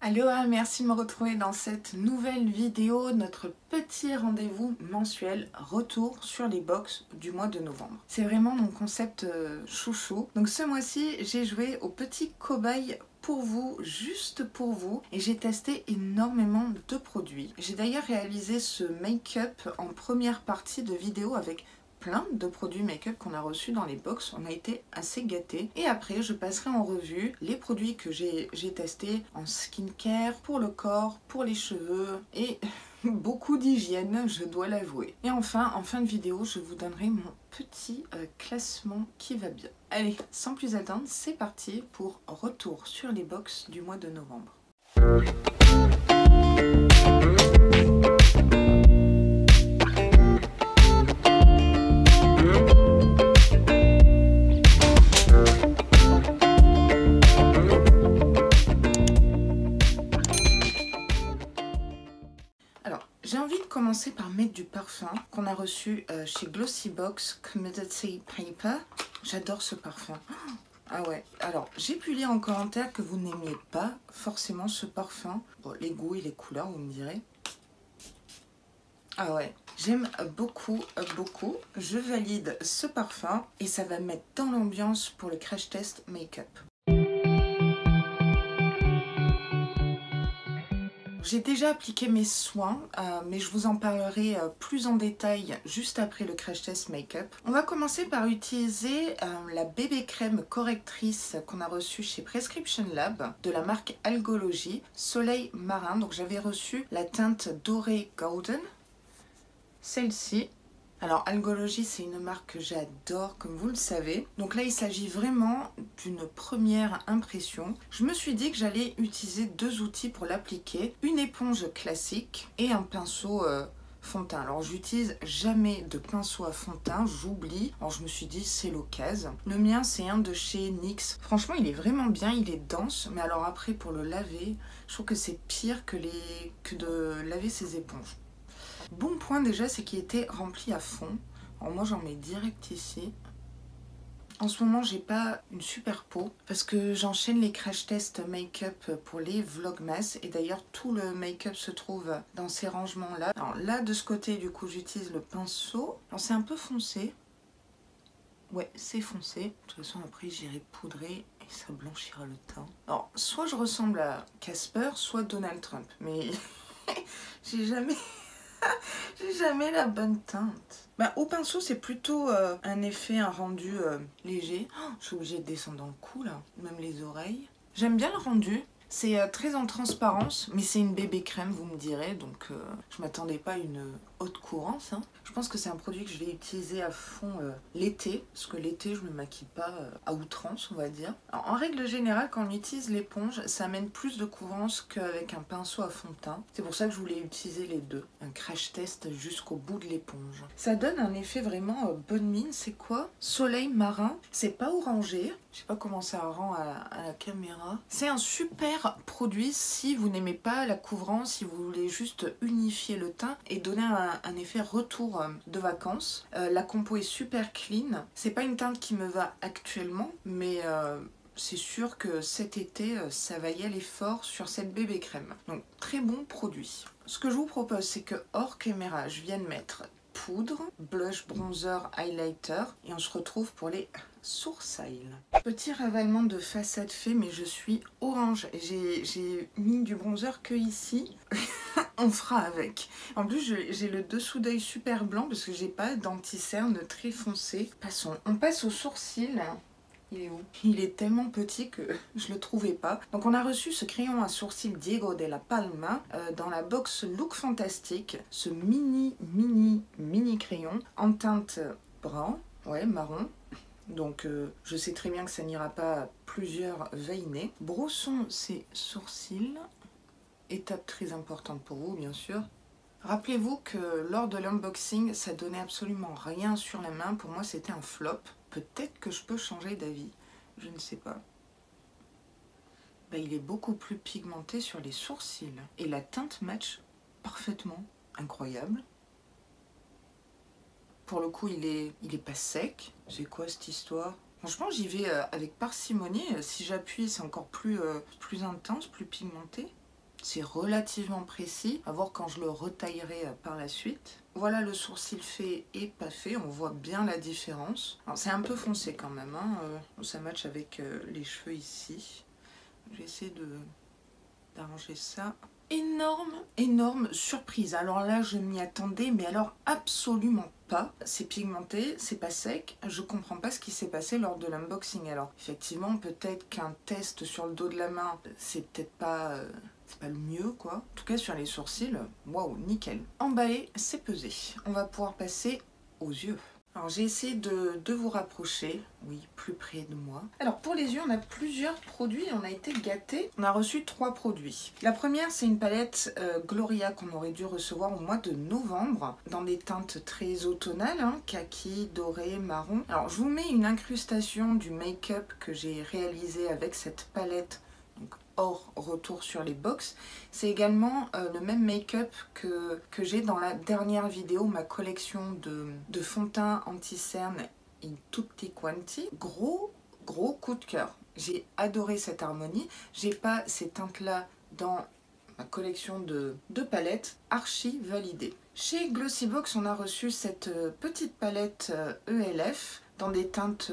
Aloha, merci de me retrouver dans cette nouvelle vidéo, notre petit rendez-vous mensuel retour sur les box du mois de novembre. C'est vraiment mon concept chouchou. Donc ce mois-ci, j'ai joué au petit cobaye pour vous, juste pour vous, et j'ai testé énormément de produits. J'ai d'ailleurs réalisé ce make-up en première partie de vidéo avec plein de produits make-up qu'on a reçus dans les box. On a été assez gâtés. Et après, je passerai en revue les produits que j'ai testés en skincare, pour le corps, pour les cheveux et beaucoup d'hygiène, je dois l'avouer. Et enfin, en fin de vidéo, je vous donnerai mon petit classement qui va bien. Allez, sans plus attendre, c'est parti pour retour sur les box du mois de novembre. J'ai envie de commencer par mettre du parfum qu'on a reçu chez Glossybox Commodity Paper. J'adore ce parfum. Ah ouais, alors j'ai pu lire en commentaire que vous n'aimiez pas forcément ce parfum. Bon, les goûts et les couleurs, vous me direz. Ah ouais, j'aime beaucoup, beaucoup. Je valide ce parfum et ça va me mettre dans l'ambiance pour le crash test make-up. J'ai déjà appliqué mes soins, mais je vous en parlerai plus en détail juste après le crash test make-up. On va commencer par utiliser la bébé crème correctrice qu'on a reçue chez Prescription Lab de la marque Algology, Soleil Marin. Donc j'avais reçu la teinte dorée Golden, celle-ci. Alors Algology, c'est une marque que j'adore, comme vous le savez. Donc là, il s'agit vraiment d'une première impression. Je me suis dit que j'allais utiliser deux outils pour l'appliquer. Une éponge classique et un pinceau fond de teint. Alors j'utilise jamais de pinceau à fond de teint, j'oublie. Alors je me suis dit, c'est l'occasion. Le mien, c'est un de chez NYX. Franchement, il est vraiment bien, il est dense. Mais alors après, pour le laver, je trouve que c'est pire que de laver ses éponges. Bon point déjà, c'est qu'il était rempli à fond. Alors moi j'en mets direct ici. En ce moment j'ai pas une super peau parce que j'enchaîne les crash tests make-up pour les vlogmas. Et d'ailleurs tout le make-up se trouve dans ces rangements là. Alors là de ce côté du coup j'utilise le pinceau. Alors c'est un peu foncé. Ouais, c'est foncé. De toute façon après j'irai poudrer et ça blanchira le teint. Alors soit je ressemble à Casper, soit Donald Trump. Mais j'ai jamais la bonne teinte. Bah, au pinceau, c'est plutôt un effet, un rendu léger. Oh, je suis obligée de descendre dans le cou là, même les oreilles. J'aime bien le rendu. C'est très en transparence, mais c'est une bébé crème, vous me direz. Donc, je m'attendais pas à une haute courance. Hein. Je pense que c'est un produit que je vais utiliser à fond l'été. Parce que l'été, je me maquille pas à outrance, on va dire. Alors, en règle générale, quand on utilise l'éponge, ça amène plus de courance qu'avec un pinceau à fond de teint. C'est pour ça que je voulais utiliser les deux. Un crash test jusqu'au bout de l'éponge. Ça donne un effet vraiment bonne mine. C'est quoi? Soleil marin. C'est pas orangé. Je sais pas comment ça rend à la caméra. C'est un super produit si vous n'aimez pas la couvrance, si vous voulez juste unifier le teint et donner un effet retour de vacances. La compo est super clean. C'est pas une teinte qui me va actuellement, mais c'est sûr que cet été, ça va y aller fort sur cette bébé crème. Donc très bon produit. Ce que je vous propose, c'est que hors caméra, je viens de mettre poudre, blush, bronzer, highlighter et on se retrouve pour les sourcils. Petit ravalement de façade fait, mais je suis orange. J'ai mis du bronzer que ici. On fera avec. En plus, j'ai le dessous d'œil super blanc parce que j'ai pas d'anti-cerne très foncé. Passons. On passe aux sourcils. Il est où? Il est tellement petit que je le trouvais pas. Donc on a reçu ce crayon à sourcils Diego de la Palma dans la box Look Fantastic. Ce mini crayon en teinte brun, ouais marron. Donc je sais très bien que ça n'ira pas à plusieurs veinés. Brossons ces sourcils. Étape très importante pour vous bien sûr. Rappelez-vous que lors de l'unboxing, ça donnait absolument rien sur la main. Pour moi, c'était un flop. Peut-être que je peux changer d'avis. Je ne sais pas. Bah, il est beaucoup plus pigmenté sur les sourcils. Et la teinte match parfaitement. Incroyable. Pour le coup, il est pas sec. C'est quoi cette histoire? Franchement, j'y vais avec parcimonie. Si j'appuie, c'est encore plus intense, plus pigmenté. C'est relativement précis, à voir quand je le retaillerai par la suite. Voilà le sourcil fait et pas fait, on voit bien la différence. C'est un peu foncé quand même, hein. Ça match avec les cheveux ici. Je vais essayer d'arranger ça. Énorme surprise. Alors là, je m'y attendais, mais alors absolument pas. C'est pigmenté, c'est pas sec. Je comprends pas ce qui s'est passé lors de l'unboxing. Alors, effectivement, peut-être qu'un test sur le dos de la main, c'est peut-être pas... c'est pas le mieux, quoi. En tout cas, sur les sourcils, waouh, nickel. Emballé, c'est pesé. On va pouvoir passer aux yeux. Alors j'ai essayé de vous rapprocher, oui, plus près de moi. Alors pour les yeux, on a plusieurs produits, on a été gâtés. On a reçu 3 produits. La première, c'est une palette Gloria qu'on aurait dû recevoir au mois de novembre, dans des teintes très automnales, hein, kaki, doré, marron. Alors je vous mets une incrustation du make-up que j'ai réalisé avec cette palette, donc hors retour sur les box. C'est également le même make-up que j'ai dans la dernière vidéo, ma collection de fond de teint anti-cerne in tutti quanti. Gros coup de cœur. J'ai adoré cette harmonie. J'ai pas ces teintes-là dans ma collection de palettes, archi validée. Chez Glossybox, on a reçu cette petite palette ELF dans des teintes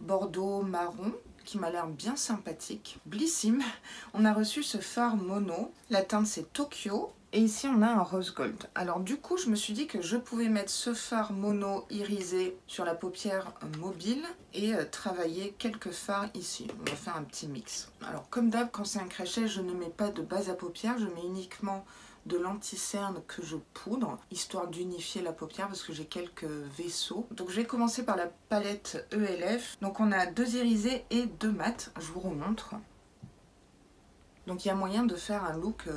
bordeaux marron, qui m'a l'air bien sympathique. Blissim, on a reçu ce fard mono. La teinte c'est Tokyo. Et ici on a un rose gold. Alors du coup je me suis dit que je pouvais mettre ce fard mono irisé sur la paupière mobile et travailler quelques fards ici. On va faire un petit mix. Alors comme d'hab, quand c'est un crochet, je ne mets pas de base à paupières, je mets uniquement de l'anti-cerne que je poudre, histoire d'unifier la paupière parce que j'ai quelques vaisseaux. Donc je vais commencer par la palette ELF. Donc on a 2 irisés et 2 mat, je vous remontre. Donc il y a moyen de faire un look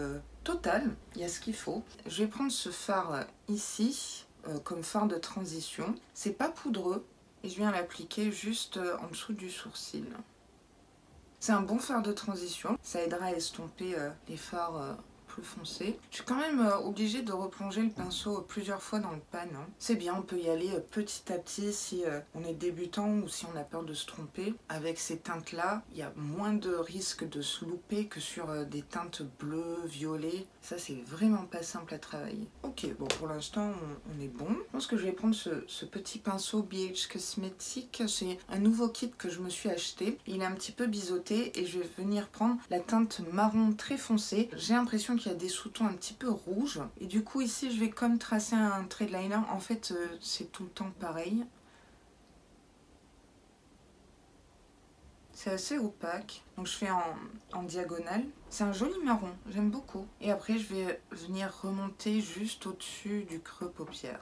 total, il y a ce qu'il faut. Je vais prendre ce fard ici, comme fard de transition. C'est pas poudreux, et je viens l'appliquer juste en dessous du sourcil. C'est un bon fard de transition, ça aidera à estomper les fards plus foncé. Je suis quand même obligée de replonger le pinceau plusieurs fois dans le pan. Hein. C'est bien, on peut y aller petit à petit si on est débutant ou si on a peur de se tromper. Avec ces teintes-là, il y a moins de risque de se louper que sur des teintes bleues, violet. Ça, c'est vraiment pas simple à travailler. Ok, bon, pour l'instant, on est bon. Je pense que je vais prendre ce petit pinceau BH Cosmetics. C'est un nouveau kit que je me suis acheté. Il est un petit peu biseauté et je vais venir prendre la teinte marron très foncée. J'ai l'impression qu'il y a des sous-tons un petit peu rouges. Et du coup, ici, je vais comme tracer un trait de liner. En fait, c'est tout le temps pareil. C'est assez opaque, donc je fais en diagonale. C'est un joli marron, j'aime beaucoup. Et après, je vais venir remonter juste au-dessus du creux paupière.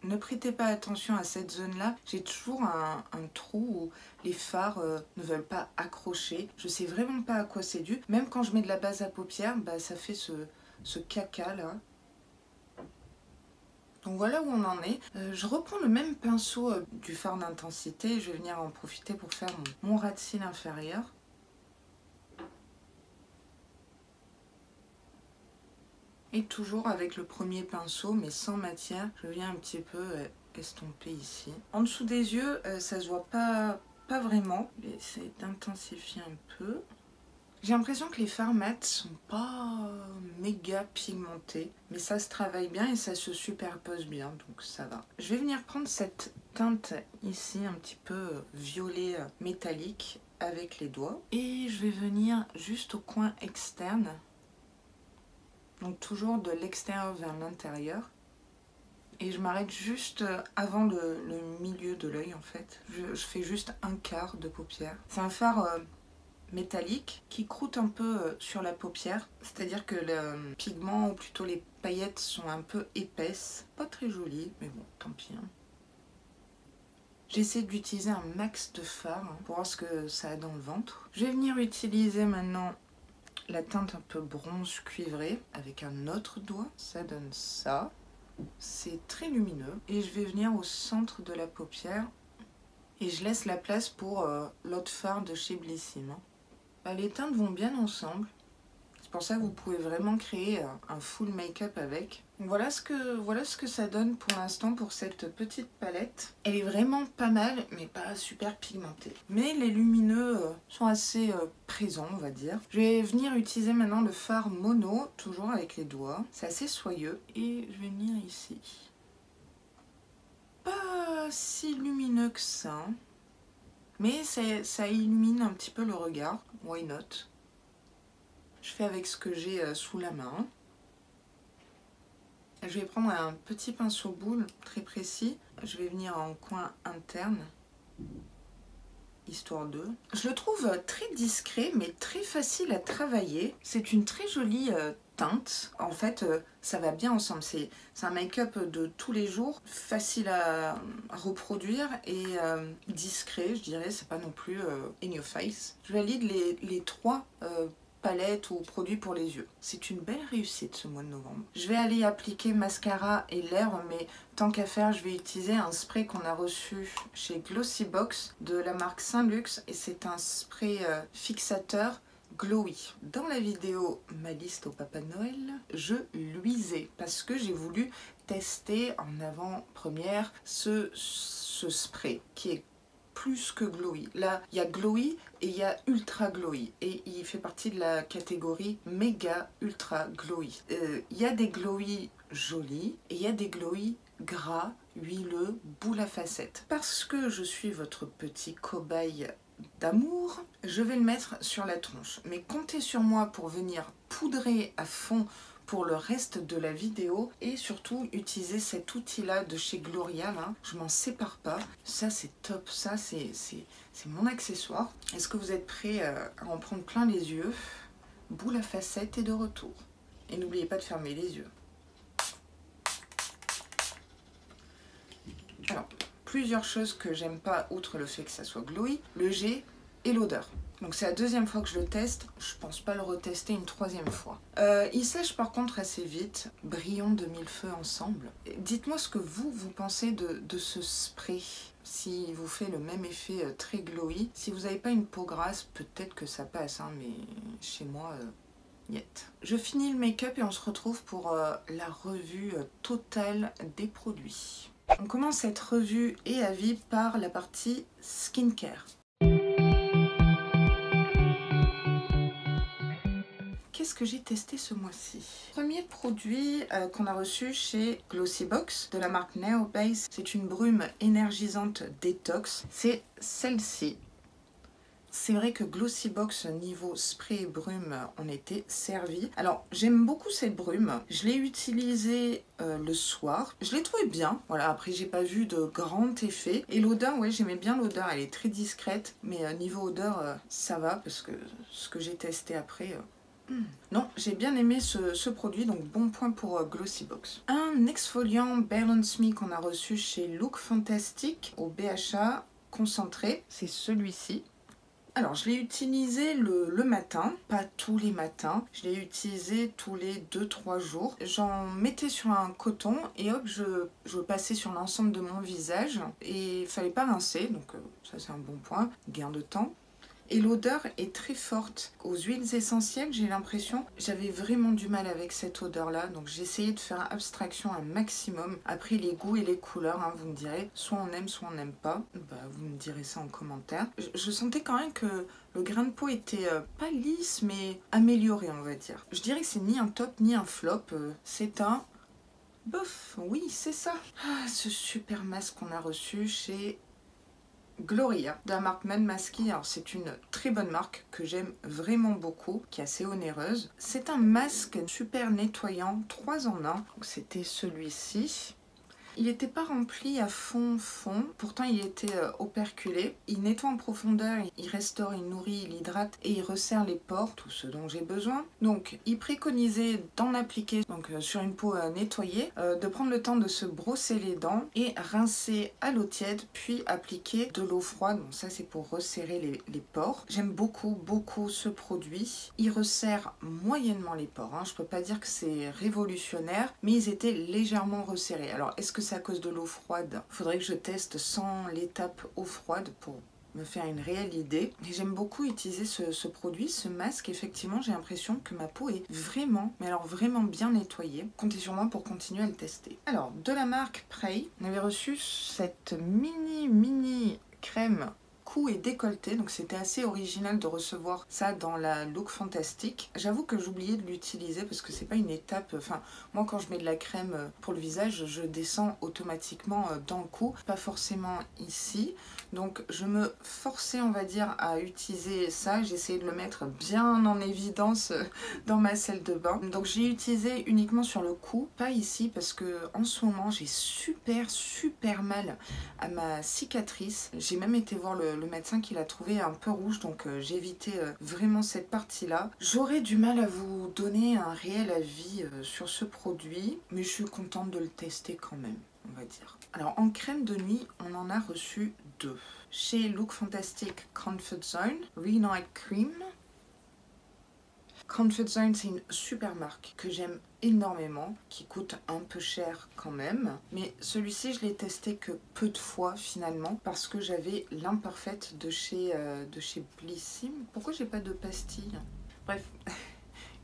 Ne prêtez pas attention à cette zone-là. J'ai toujours un trou où les fards ne veulent pas accrocher. Je sais vraiment pas à quoi c'est dû. Même quand je mets de la base à paupières, bah, ça fait ce caca-là. Donc voilà où on en est. Je reprends le même pinceau du fard d'intensité. Je vais venir en profiter pour faire mon ras de cils inférieur. Et toujours avec le premier pinceau, mais sans matière, je viens un petit peu estomper ici. En dessous des yeux, ça se voit pas vraiment. Je vais essayer d'intensifier un peu. J'ai l'impression que les fards mat sont pas méga pigmentés, mais ça se travaille bien et ça se superpose bien, donc ça va. Je vais venir prendre cette teinte ici, un petit peu violet métallique, avec les doigts. Et je vais venir juste au coin externe. Donc toujours de l'extérieur vers l'intérieur. Et je m'arrête juste avant le milieu de l'œil en fait. Je fais juste un quart de paupière. C'est un fard métallique qui croûte un peu sur la paupière. C'est-à-dire que le pigment, ou plutôt les paillettes, sont un peu épaisses. Pas très jolies, mais bon, tant pis. Hein. J'essaie d'utiliser un max de fard pour voir ce que ça a dans le ventre. Je vais venir utiliser maintenant la teinte un peu bronze cuivré avec un autre doigt. Ça donne ça. C'est très lumineux. Et je vais venir au centre de la paupière. Et je laisse la place pour l'autre fard de chez Blissim. Les teintes vont bien ensemble. C'est pour ça que vous pouvez vraiment créer un full make-up avec. Voilà ce que ça donne pour l'instant pour cette petite palette. Elle est vraiment pas mal, mais pas super pigmentée. Mais les lumineux sont assez présents, on va dire. Je vais venir utiliser maintenant le fard mono, toujours avec les doigts. C'est assez soyeux. Et je vais venir ici. Pas si lumineux que ça. Mais ça illumine un petit peu le regard. Why not? Je fais avec ce que j'ai sous la main. Je vais prendre un petit pinceau boule très précis. Je vais venir en coin interne, histoire de... Je le trouve très discret, mais très facile à travailler. C'est une très jolie teinte. En fait, ça va bien ensemble. C'est un make-up de tous les jours, facile à reproduire et discret, je dirais. C'est pas non plus in your face. Je valide les trois palette ou produit pour les yeux. C'est une belle réussite ce mois de novembre. Je vais aller appliquer mascara et lèvres, mais tant qu'à faire, je vais utiliser un spray qu'on a reçu chez Glossybox de la marque Saint-Luxe et c'est un spray fixateur glowy. Dans la vidéo Ma liste au Papa Noël, je luisais parce que j'ai voulu tester en avant-première ce spray qui est plus que glowy. Là, il y a glowy et il y a ultra glowy. Et il fait partie de la catégorie méga ultra glowy. Il y a des glowy jolis et il y a des glowy gras, huileux, boule à facettes. Parce que je suis votre petit cobaye d'amour, je vais le mettre sur la tronche. Mais comptez sur moi pour venir poudrer à fond pour le reste de la vidéo et surtout utiliser cet outil là de chez Gloria là. Je m'en sépare pas, ça c'est top, ça c'est mon accessoire. Est-ce que vous êtes prêts à en prendre plein les yeux? Boule à facettes est de retour et n'oubliez pas de fermer les yeux. Alors plusieurs choses que j'aime pas outre le fait que ça soit glowy, le jet et l'odeur. Donc c'est la deuxième fois que je le teste, je pense pas le retester une troisième fois. Il sèche par contre assez vite, brillons de mille feux ensemble. Dites-moi ce que vous pensez de ce spray, si vous fait le même effet très glowy. Si vous n'avez pas une peau grasse, peut-être que ça passe, hein, mais chez moi, niet. Je finis le make-up et on se retrouve pour la revue totale des produits. On commence cette revue et avis par la partie skincare. Qu'est-ce que j'ai testé ce mois-ci? Premier produit qu'on a reçu chez Glossybox de la marque Neo Base, c'est une brume énergisante détox. C'est celle-ci. C'est vrai que Glossybox niveau spray et brume, on était servi. Alors j'aime beaucoup cette brume. Je l'ai utilisée le soir. Je l'ai trouvée bien. Voilà, après j'ai pas vu de grand effet. Et l'odeur, ouais, j'aimais bien l'odeur. Elle est très discrète. Mais niveau odeur, ça va parce que ce que j'ai testé après... Non, j'ai bien aimé ce produit, donc bon point pour Glossybox. Un exfoliant Balance Me qu'on a reçu chez Look Fantastic au BHA concentré, c'est celui-ci. Alors, je l'ai utilisé le matin, pas tous les matins. Je l'ai utilisé tous les 2-3 jours. J'en mettais sur un coton et hop, je passais sur l'ensemble de mon visage. Et il fallait pas rincer, donc ça c'est un bon point, gain de temps. Et l'odeur est très forte. Aux huiles essentielles, j'ai l'impression, j'avais vraiment du mal avec cette odeur-là. Donc j'ai essayé de faire abstraction un maximum. Après les goûts et les couleurs, hein, vous me direz, soit on aime, soit on n'aime pas. Bah, vous me direz ça en commentaire. Je sentais quand même que le grain de peau était pas lisse, mais amélioré, on va dire. Je dirais que c'est ni un top, ni un flop. C'est un... bof, oui, c'est ça. Ah, ce super masque qu'on a reçu chez... Gloria de la marque Man Masky. Alors c'est une très bonne marque que j'aime vraiment beaucoup, qui est assez onéreuse. C'est un masque super nettoyant 3 en 1. C'était celui-ci. Il n'était pas rempli à fond, pourtant il était operculé. Il nettoie en profondeur, il restaure, il nourrit, il hydrate et il resserre les pores, tout ce dont j'ai besoin. Donc il préconisait d'en appliquer sur une peau nettoyée, de prendre le temps de se brosser les dents et rincer à l'eau tiède, puis appliquer de l'eau froide. Bon, ça c'est pour resserrer les pores. J'aime beaucoup ce produit. Il resserre moyennement les pores, hein. Je peux pas dire que c'est révolutionnaire, mais ils étaient légèrement resserrés. Alors est-ce que c'est à cause de l'eau froide? Faudrait que je teste sans l'étape eau froide pour me faire une réelle idée. Et j'aime beaucoup utiliser ce produit, ce masque. Effectivement, j'ai l'impression que ma peau est vraiment, mais alors vraiment bien nettoyée. Comptez sur moi pour continuer à le tester. Alors, de la marque Prey, on avait reçu cette mini crème cou et décolleté, donc c'était assez original de recevoir ça dans la Look Fantastic. J'avoue que j'oubliais de l'utiliser parce que c'est pas une étape, enfin moi quand je mets de la crème pour le visage, je descends automatiquement dans le cou, pas forcément ici, donc je me forçais on va dire à utiliser ça, j'ai essayé de le mettre bien en évidence dans ma salle de bain, donc j'ai utilisé uniquement sur le cou, pas ici parce que en ce moment j'ai super mal à ma cicatrice, j'ai même été voir le médecin qui l'a trouvé un peu rouge, donc j'ai évité vraiment cette partie là. J'aurais du mal à vous donner un réel avis sur ce produit, mais je suis contente de le tester quand même, on va dire. Alors en crème de nuit, on en a reçu 2. Chez Look Fantastic Comfort Zone, Re-Night Cream. Comfort Zone, c'est une super marque que j'aime énormément, qui coûte un peu cher quand même. Mais celui-ci, je l'ai testé que peu de fois finalement, parce que j'avais l'imparfaite de chez Blissim. Pourquoi j'ai pas de pastille? Bref,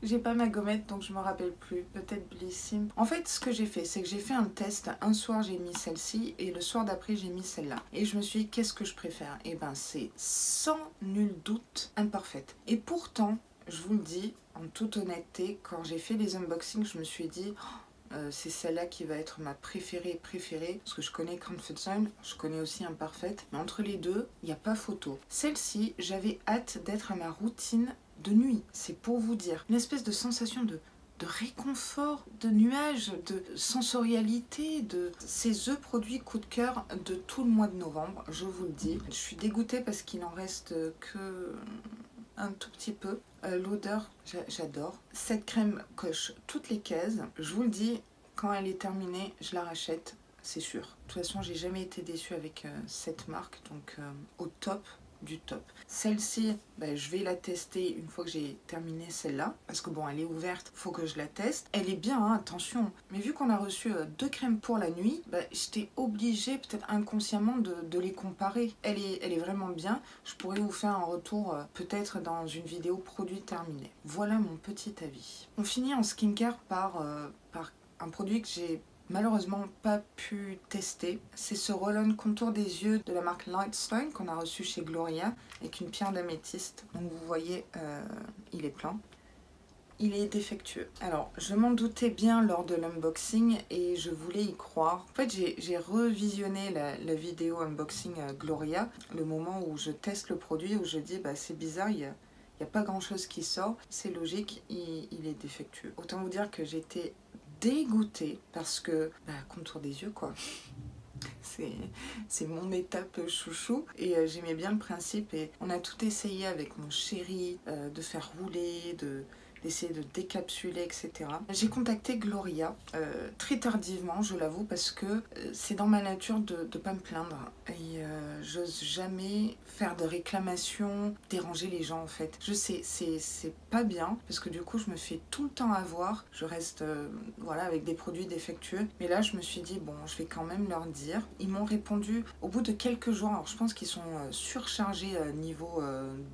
j'ai pas ma gommette donc je me rappelle plus. Peut-être Blissim. En fait, ce que j'ai fait, c'est que j'ai fait un test. Un soir, j'ai mis celle-ci et le soir d'après, j'ai mis celle-là. Et je me suis dit, qu'est-ce que je préfère? Et ben, c'est sans nul doute imparfaite. Et pourtant, je vous le dis, en toute honnêteté, quand j'ai fait les unboxings, je me suis dit, c'est celle-là qui va être ma préférée, parce que je connais Comfort Zone, je connais aussi Imparfaite, mais entre les deux, il n'y a pas photo. Celle-ci, j'avais hâte d'être à ma routine de nuit, c'est pour vous dire. Une espèce de sensation de réconfort, de nuages, de sensorialité, de ces produits coup de cœur de tout le mois de novembre, je vous le dis. Je suis dégoûtée parce qu'il n'en reste que un tout petit peu. L'odeur, j'adore. Cette crème coche toutes les cases. Je vous le dis, quand elle est terminée, je la rachète, c'est sûr. De toute façon, j'ai jamais été déçue avec cette marque, donc au top du top. Celle-ci, je vais la tester une fois que j'ai terminé celle-là, parce que bon, elle est ouverte, faut que je la teste. Elle est bien, hein, attention, mais vu qu'on a reçu 2 crèmes pour la nuit, j'étais obligée, peut-être inconsciemment, de les comparer. Elle est vraiment bien. Je pourrais vous faire un retour peut-être dans une vidéo produit terminé. Voilà mon petit avis. On finit en skincare par un produit que j'ai malheureusement pas pu tester. C'est ce roll-on contour des yeux de la marque Lightstone qu'on a reçu chez Gloria avec une pierre d'améthyste. Donc vous voyez, il est plein. Il est défectueux. Alors, je m'en doutais bien lors de l'unboxing et je voulais y croire. En fait, j'ai revisionné la vidéo unboxing Gloria, le moment où je teste le produit, où je dis, c'est bizarre, il n'y a pas grand-chose qui sort. C'est logique, il est défectueux. Autant vous dire que j'étais dégoûtée parce que contour des yeux quoi, c'est mon étape chouchou et j'aimais bien le principe et on a tout essayé avec mon chéri de faire rouler, d'essayer de décapsuler, etc. J'ai contacté Gloria très tardivement, je l'avoue, parce que c'est dans ma nature de ne pas me plaindre. Et j'ose jamais faire de réclamations, déranger les gens en fait. Je sais, c'est pas bien, parce que du coup je me fais tout le temps avoir. Je reste voilà, avec des produits défectueux. Mais là je me suis dit, bon, je vais quand même leur dire. Ils m'ont répondu au bout de quelques jours. Alors je pense qu'ils sont surchargés niveau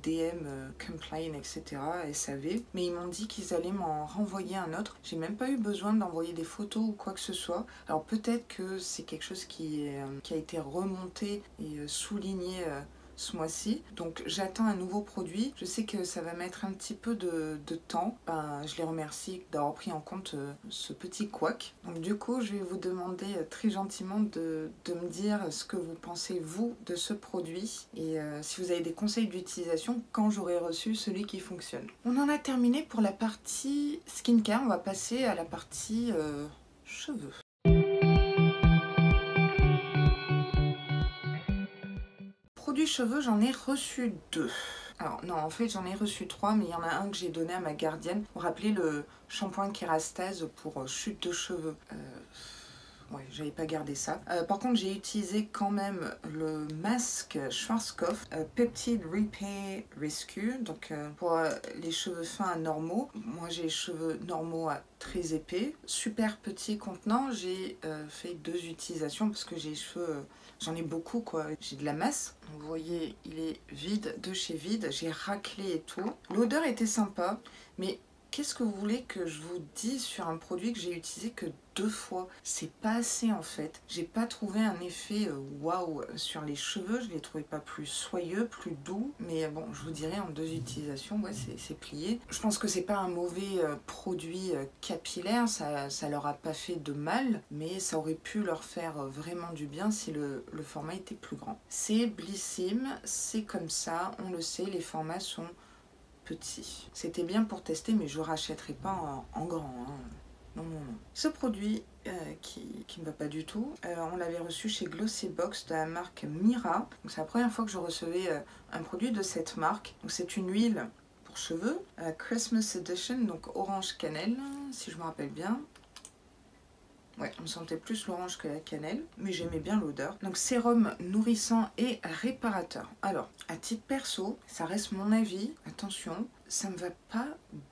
DM, complain, etc., SAV. Mais ils m'ont dit qu'ils allaient m'en renvoyer un autre. J'ai même pas eu besoin d'envoyer des photos ou quoi que ce soit. Alors peut-être que c'est quelque chose qui a été remonté et souligné ce mois-ci. Donc j'attends un nouveau produit. Je sais que ça va mettre un petit peu de temps. Je les remercie d'avoir pris en compte ce petit couac. Donc du coup, je vais vous demander très gentiment de me dire ce que vous pensez vous de ce produit et si vous avez des conseils d'utilisation quand j'aurai reçu celui qui fonctionne. On en a terminé pour la partie skincare. On va passer à la partie cheveux. Produits cheveux, j'en ai reçu 2. Alors non, en fait j'en ai reçu 3, mais il y en a un que j'ai donné à ma gardienne. Vous vous rappelez le shampoing Kérastase pour chute de cheveux. ouais, j'avais pas gardé ça. Par contre, j'ai utilisé quand même le masque Schwarzkopf Peptide Repair Rescue, donc pour les cheveux fins à normaux. Moi, j'ai les cheveux normaux à très épais. Super petit contenant, j'ai fait 2 utilisations parce que j'ai les cheveux... j'en ai beaucoup quoi, j'ai de la masse. Vous voyez, il est vide de chez vide, j'ai raclé et tout. L'odeur était sympa, mais qu'est-ce que vous voulez que je vous dise sur un produit que j'ai utilisé que 2 fois? C'est pas assez en fait. J'ai pas trouvé un effet waouh sur les cheveux, je les trouvais pas plus soyeux, plus doux. Mais bon, je vous dirais en 2 utilisations, ouais, c'est plié. Je pense que c'est pas un mauvais produit capillaire, ça leur a pas fait de mal, mais ça aurait pu leur faire vraiment du bien si le format était plus grand. C'est Blissim, c'est comme ça, on le sait, les formats sont petit. C'était bien pour tester, mais je ne rachèterai pas en grand. Hein. Non, non, non. Ce produit qui ne va pas du tout, on l'avait reçu chez Glossybox de la marque Mira. C'est la première fois que je recevais un produit de cette marque. C'est une huile pour cheveux, Christmas Edition, donc orange cannelle, si je me rappelle bien. Ouais, on sentait plus l'orange que la cannelle, mais j'aimais bien l'odeur. Donc sérum nourrissant et réparateur. Alors, à titre perso, ça reste mon avis, attention, ça me va pas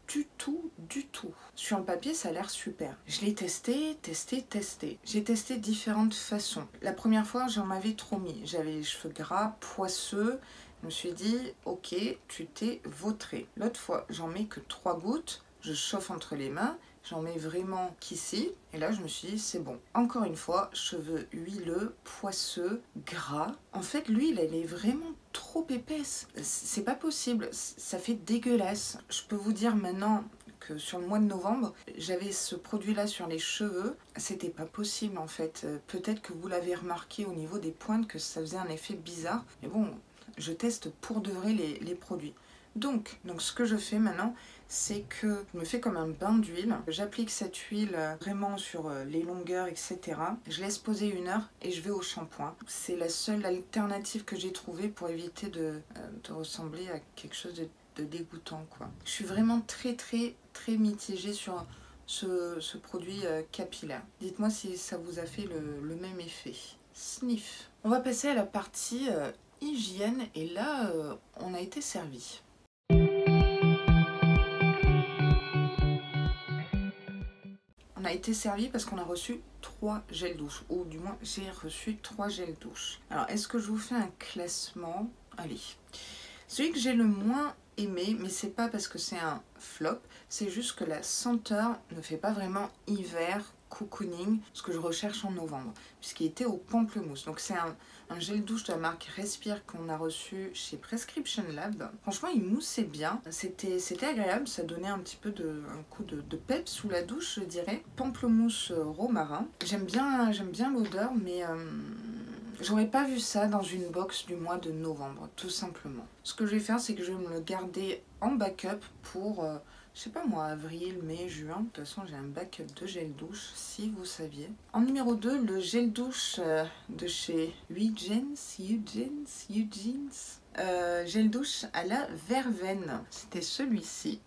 du tout, du tout. Sur le papier, ça a l'air super. Je l'ai testé. J'ai testé différentes façons. La première fois, j'en avais trop mis. J'avais les cheveux gras, poisseux. Je me suis dit, ok, tu t'es vautré. L'autre fois, j'en mets que 3 gouttes. Je chauffe entre les mains. J'en mets vraiment qu'ici. Et là, je me suis dit, c'est bon. Encore une fois, cheveux huileux, poisseux, gras. En fait, l'huile, elle est vraiment trop épaisse. C'est pas possible. Ça fait dégueulasse. Je peux vous dire maintenant que sur le mois de novembre, j'avais ce produit-là sur les cheveux. C'était pas possible, en fait. Peut-être que vous l'avez remarqué au niveau des pointes, que ça faisait un effet bizarre. Mais bon, je teste pour de vrai les produits. Donc, ce que je fais maintenant, c'est que je me fais comme un bain d'huile. J'applique cette huile vraiment sur les longueurs, etc. Je laisse poser 1 heure et je vais au shampoing. C'est la seule alternative que j'ai trouvée pour éviter de ressembler à quelque chose de dégoûtant, quoi. Je suis vraiment très mitigée sur ce produit capillaire. Dites-moi si ça vous a fait le même effet. Sniff. On va passer à la partie hygiène et là, on a été servi. On a été servi parce qu'on a reçu 3 gels douche, ou du moins j'ai reçu 3 gels douche. Alors est-ce que je vous fais un classement? Allez. Celui que j'ai le moins aimé, mais c'est pas parce que c'est un flop, c'est juste que la senteur ne fait pas vraiment hiver, cocooning, ce que je recherche en novembre, puisqu'il était au pamplemousse. Donc c'est un gel douche de la marque Respire qu'on a reçu chez Prescription Lab. Franchement, il moussait bien, c'était agréable, ça donnait un petit peu un coup de peps sous la douche, je dirais. Pamplemousse romarin. J'aime bien l'odeur, mais j'aurais pas vu ça dans une box du mois de novembre, tout simplement. Ce que je vais faire, c'est que je vais me le garder en backup pour... je sais pas moi, avril, mai, juin. De toute façon, j'ai un backup de gel douche, si vous saviez. En numéro 2, le gel douche de chez Eugenes. Gel douche à la verveine. C'était celui-ci.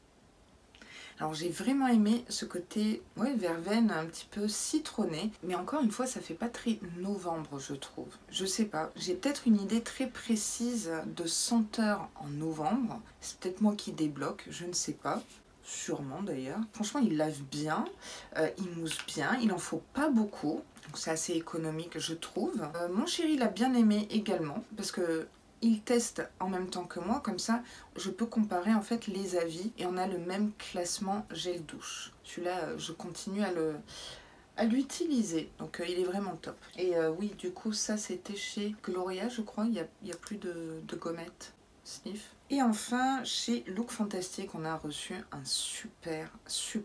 Alors j'ai vraiment aimé ce côté verveine un petit peu citronné, mais encore une fois ça fait pas très novembre je trouve. Je sais pas, j'ai peut-être une idée très précise de senteur en novembre, c'est peut-être moi qui débloque, je ne sais pas. Sûrement d'ailleurs. Franchement il lave bien, il mousse bien, il en faut pas beaucoup, donc c'est assez économique je trouve. Mon chéri l'a bien aimé également, parce que il teste en même temps que moi, comme ça je peux comparer en fait les avis et on a le même classement gel douche. Celui-là je continue à l'utiliser, donc il est vraiment top. Et oui, du coup ça c'était chez Gloria je crois, il y a plus de gommettes Sniff. Et enfin chez Look Fantastic on a reçu un super, essayez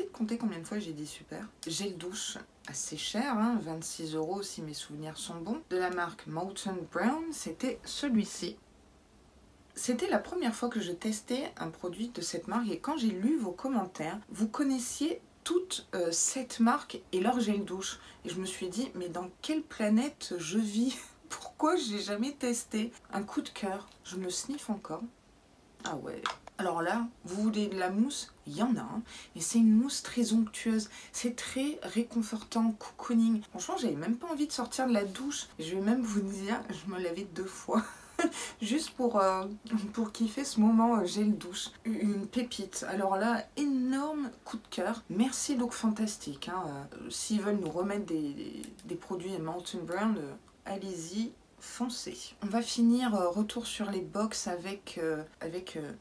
de compter combien de fois j'ai dit super, gel douche assez cher, hein, 26 € si mes souvenirs sont bons, de la marque Mountain Brown. C'était celui-ci. C'était la première fois que je testais un produit de cette marque et quand j'ai lu vos commentaires, vous connaissiez toute cette marque et leur gel douche. Et je me suis dit, mais dans quelle planète je vis? Pourquoi j'ai jamais testé? Un coup de cœur. Je me sniffe encore. Ah ouais. Alors là, vous voulez de la mousse? Il y en a, hein. Et c'est une mousse très onctueuse. C'est très réconfortant, cocooning. Franchement, j'avais même pas envie de sortir de la douche. Je vais même vous dire, je me lavais 2 fois. Juste pour kiffer ce moment gel douche. Une pépite. Alors là, énorme coup de cœur. Merci Look Fantastic. Hein. S'ils veulent nous remettre des produits Molten Brown, allez-y. Foncez. On va finir retour sur les box avec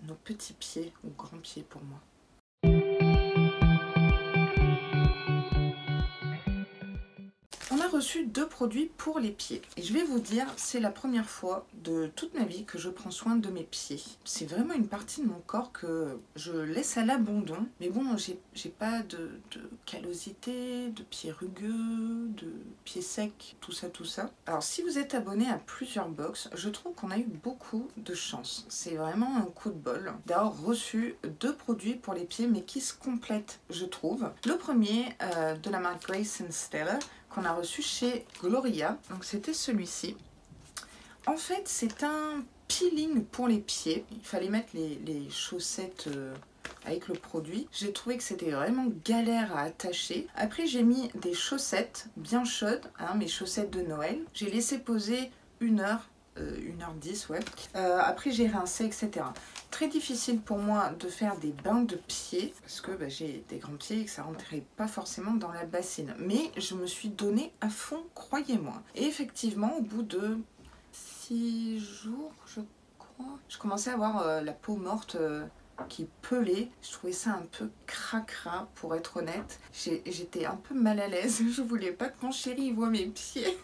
nos petits pieds, ou grands pieds pour moi. On a reçu 2 produits pour les pieds. Et je vais vous dire, c'est la première fois de toute ma vie que je prends soin de mes pieds. C'est vraiment une partie de mon corps que je laisse à l'abandon. Mais bon, j'ai pas de callosité, de pieds rugueux, de pieds secs, tout ça. Alors si vous êtes abonné à plusieurs box, je trouve qu'on a eu beaucoup de chance. C'est vraiment un coup de bol d'avoir reçu 2 produits pour les pieds, mais qui se complètent, je trouve. Le premier, de la marque Grace & Stella, qu'on a reçu chez Gloria, donc c'était celui-ci. En fait, c'est un peeling pour les pieds. Il fallait mettre les chaussettes avec le produit. J'ai trouvé que c'était vraiment galère à attacher. Après, j'ai mis des chaussettes bien chaudes, hein, mes chaussettes de Noël. J'ai laissé poser 1 heure. 1h10, ouais. Après j'ai rincé, etc. Très difficile pour moi de faire des bains de pieds parce que j'ai des grands pieds et que ça rentrait pas forcément dans la bassine. Mais je me suis donné à fond, croyez-moi. Et effectivement, au bout de 6 jours, je crois, je commençais à avoir la peau morte qui pelait. Je trouvais ça un peu cracra, pour être honnête. J'étais un peu mal à l'aise. Je voulais pas que mon chéri voie mes pieds.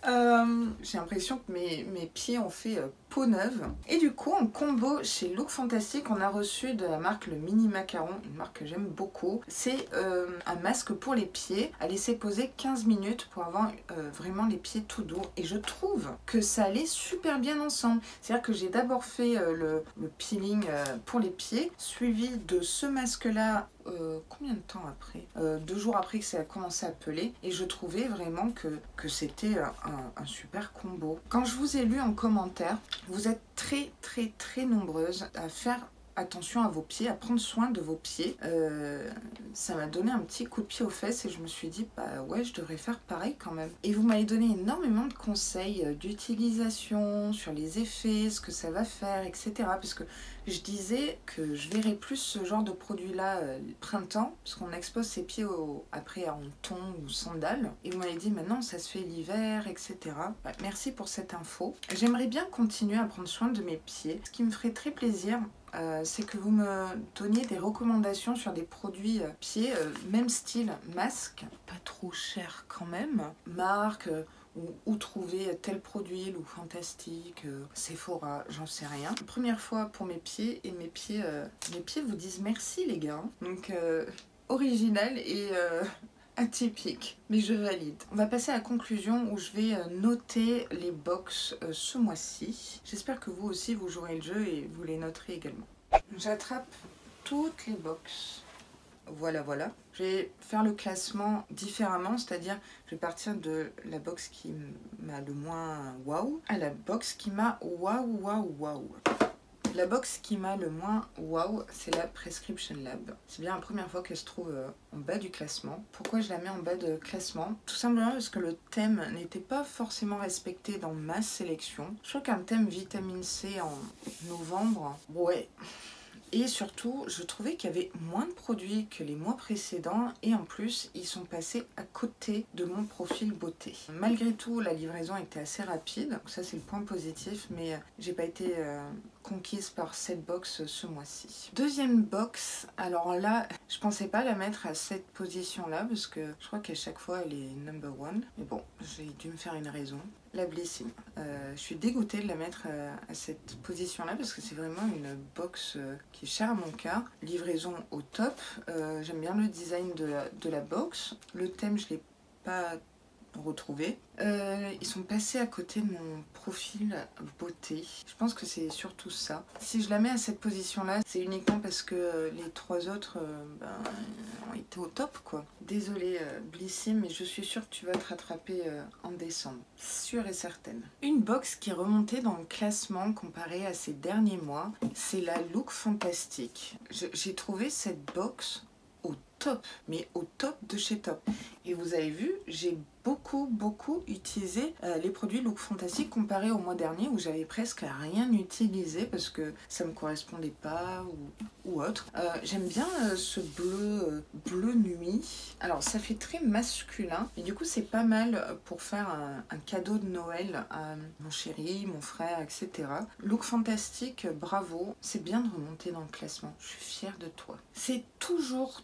J'ai l'impression que mes pieds ont fait peau neuve. Et du coup, en combo chez Look Fantastic, on a reçu de la marque le Mini Macaron, une marque que j'aime beaucoup. C'est un masque pour les pieds à laisser poser 15 minutes pour avoir vraiment les pieds tout doux. Et je trouve que ça allait super bien ensemble. C'est-à-dire que j'ai d'abord fait le peeling pour les pieds, suivi de ce masque-là. Combien de temps après 2 jours après que ça a commencé à peler, et je trouvais vraiment que c'était un super combo. Quand je vous ai lu en commentaire, vous êtes très nombreuses à faire attention à vos pieds, à prendre soin de vos pieds. Ça m'a donné un petit coup de pied aux fesses et je me suis dit, bah ouais, je devrais faire pareil quand même. Et vous m'avez donné énormément de conseils d'utilisation, sur les effets, ce que ça va faire, etc. Parce que je disais que je verrais plus ce genre de produit-là printemps, parce qu'on expose ses pieds après en thon ou sandales. Et vous m'avez dit, maintenant ça se fait l'hiver, etc. Bah, merci pour cette info. J'aimerais bien continuer à prendre soin de mes pieds. Ce qui me ferait très plaisir, c'est que vous me donniez des recommandations sur des produits pieds, même style masque, pas trop cher quand même, marque, où trouver tel produit, Look Fantastic, Sephora, j'en sais rien. Première fois pour mes pieds, et mes pieds vous disent merci les gars. Donc original et atypique, mais je valide. On va passer à la conclusion où je vais noter les box ce mois-ci. J'espère que vous aussi vous jouerez le jeu et vous les noterez également. J'attrape toutes les box. Voilà. Je vais faire le classement différemment, c'est-à-dire je vais partir de la box qui m'a le moins waouh à la box qui m'a waouh. La box qui m'a le moins waouh, c'est la Prescription Lab. C'est bien la première fois qu'elle se trouve en bas du classement. Pourquoi je la mets en bas de classement? Tout simplement parce que le thème n'était pas forcément respecté dans ma sélection. Je crois qu'un thème vitamine C en novembre, ouais. Et surtout, je trouvais qu'il y avait moins de produits que les mois précédents et en plus, ils sont passés à côté de mon profil beauté. Malgré tout, la livraison était assez rapide, donc ça c'est le point positif, mais j'ai pas été conquise par cette box ce mois-ci. Deuxième box, alors là, je pensais pas la mettre à cette position-là parce que je crois qu'à chaque fois elle est number one, mais bon, j'ai dû me faire une raison. La Blissim. Je suis dégoûtée de la mettre à cette position-là parce que c'est vraiment une box qui est chère à mon cœur. Livraison au top. J'aime bien le design de la box. Le thème, je l'ai pas retrouver. Ils sont passés à côté de mon profil beauté. Je pense que c'est surtout ça. Si je la mets à cette position-là, c'est uniquement parce que les 3 autres ont été au top, quoi. Désolée, Blissy, mais je suis sûre que tu vas te rattraper en décembre. Sûre et certaine. Une box qui est remontée dans le classement comparé à ces derniers mois, c'est la Look Fantastic. J'ai trouvé cette box au top, mais au top de chez top. Et vous avez vu, j'ai beaucoup utilisé les produits Look Fantastic comparé au mois dernier où j'avais presque rien utilisé parce que ça me correspondait pas ou autre. J'aime bien ce bleu nuit. Alors ça fait très masculin et du coup c'est pas mal pour faire un cadeau de Noël à mon chéri, mon frère, etc. Look Fantastic, bravo, c'est bien de remonter dans le classement, je suis fière de toi. C'est toujours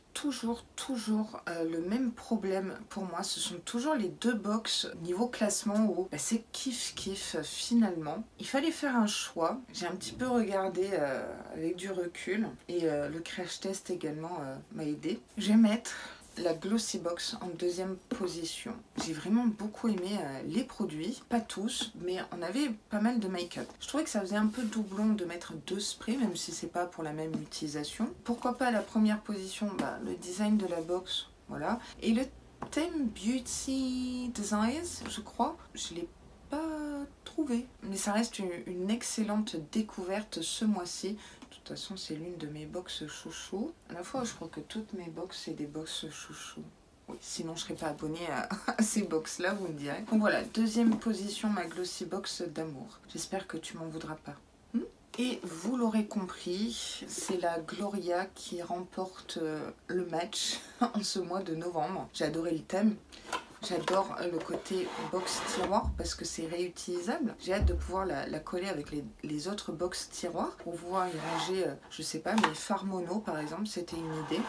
le même problème pour moi, ce sont toujours les 2 box niveau classement où c'est kiff finalement. Il fallait faire un choix, j'ai un petit peu regardé avec du recul et le crash test également m'a aidé. Je vais mettre la Glossy Box en 2e position. J'ai vraiment beaucoup aimé les produits, pas tous, mais on avait pas mal de make-up. Je trouvais que ça faisait un peu doublon de mettre 2 sprays, même si c'est pas pour la même utilisation. Pourquoi pas à la première position, le design de la box, voilà. Et le thème Beauty Desires, je crois, je l'ai pas trouvé. Mais ça reste une excellente découverte ce mois-ci. De toute façon, c'est l'une de mes box chouchou. À la fois, je crois que toutes mes box, c'est des box chouchou. Oui, sinon je ne serais pas abonnée à ces box-là, vous me direz. Donc voilà, 2e position, ma Glossy Box d'amour. J'espère que tu m'en voudras pas. Et vous l'aurez compris, c'est la Gloria qui remporte le match en ce mois de novembre. J'ai adoré le thème. J'adore le côté box tiroir parce que c'est réutilisable. J'ai hâte de pouvoir la coller avec les autres box tiroirs pour pouvoir y ranger, je sais pas, mes fards mono par exemple, c'était une idée.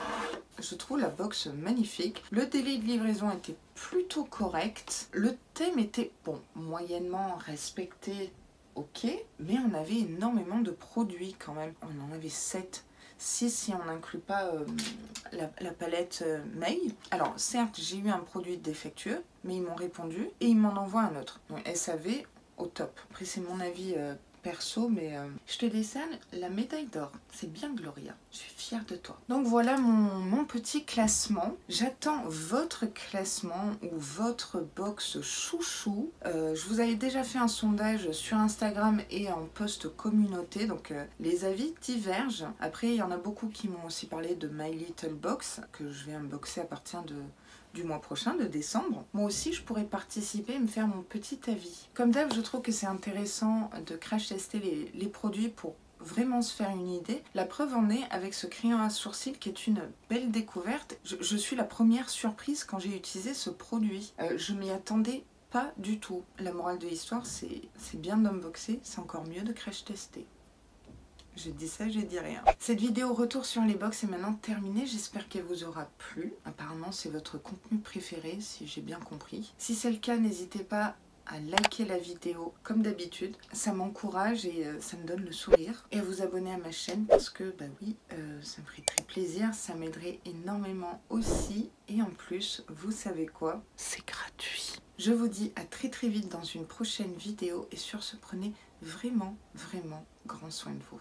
Je trouve la box magnifique. Le délai de livraison était plutôt correct. Le thème était, bon, moyennement respecté, ok, mais on avait énormément de produits quand même. On en avait 7. Si on n'inclut pas la palette May. Alors certes j'ai eu un produit défectueux, mais ils m'ont répondu et ils m'en envoient un autre. Donc SAV au top. Après c'est mon avis perso, mais je te décerne la médaille d'or. C'est bien Gloria, je suis fière de toi. Donc voilà mon petit classement. J'attends votre classement ou votre box chouchou. Je vous avais déjà fait un sondage sur Instagram et en post communauté, donc les avis divergent. Après il y en a beaucoup qui m'ont aussi parlé de My Little Box, que je vais unboxer à partir du mois prochain, de décembre. Moi aussi, je pourrais participer et me faire mon petit avis. Comme d'hab, je trouve que c'est intéressant de crash tester les produits pour vraiment se faire une idée. La preuve en est avec ce crayon à sourcils qui est une belle découverte. Je suis la première surprise quand j'ai utilisé ce produit. Je m'y attendais pas du tout. La morale de l'histoire, c'est bien d'unboxer, c'est encore mieux de crash tester. Je dis ça, je dis rien. Cette vidéo retour sur les box est maintenant terminée. J'espère qu'elle vous aura plu. Apparemment, c'est votre contenu préféré, si j'ai bien compris. Si c'est le cas, n'hésitez pas à liker la vidéo comme d'habitude. Ça m'encourage et ça me donne le sourire. Et à vous abonner à ma chaîne parce que, bah oui, ça me ferait très plaisir. Ça m'aiderait énormément aussi. Et en plus, vous savez quoi? C'est gratuit. Je vous dis à très vite dans une prochaine vidéo. Et sur ce, prenez vraiment grand soin de vous.